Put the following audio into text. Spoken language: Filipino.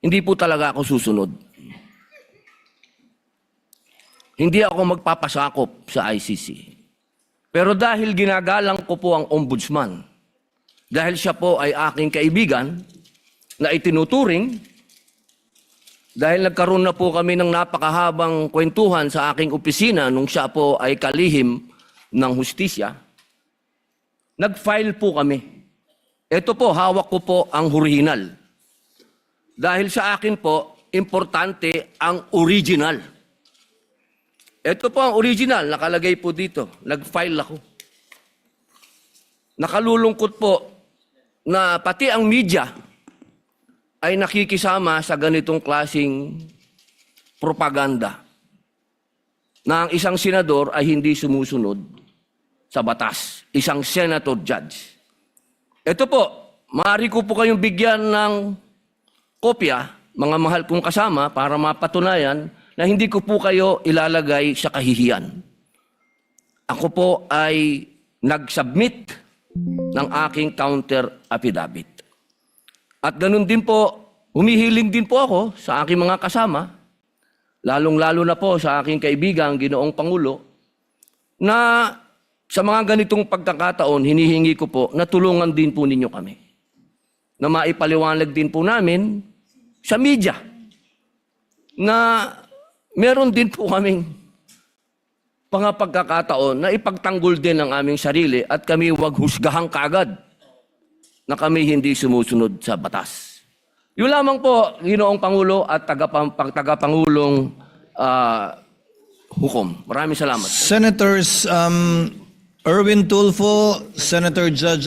hindi po talaga ako susunod. Hindi ako magpapasakop sa ICC. Pero dahil ginagalang ko po ang ombudsman, dahil siya po ay aking kaibigan na itinuturing, dahil nagkaroon na po kami ng napakahabang kwentuhan sa aking opisina nung siya po ay kalihim ng hustisya, nag-file po kami. Ito po, hawak ko po ang original. Dahil sa akin po, importante ang original. Ito po ang original, nakalagay po dito. Nag-file ako. Nakalulungkot po na pati ang media ay nakikisama sa ganitong klaseng propaganda na ang isang senador ay hindi sumusunod sa batas. Isang senator judge. Ito po, maaari ko po kayong bigyan ng kopya, mga mahal kong kasama, para mapatunayan na hindi ko po kayo ilalagay sa kahihiyan. Ako po ay nag-submit ng aking counter affidavit. At ganun din po, humihiling din po ako sa aking mga kasama, lalong-lalo na po sa aking kaibigan, Ginoong Pangulo, na sa mga ganitong pagkakataon, hinihingi ko po na tulungan din po ninyo kami. Na maipaliwanag din po namin sa media na meron din po kaming mga pagkakataon na ipagtanggol din ang aming sarili at kami wag husgahang kaagad na kami hindi sumusunod sa batas. Yun lamang po, Ginoong Pangulo at tagapangulong hukom. Maraming salamat. Senators Erwin Tulfo, Senator Judge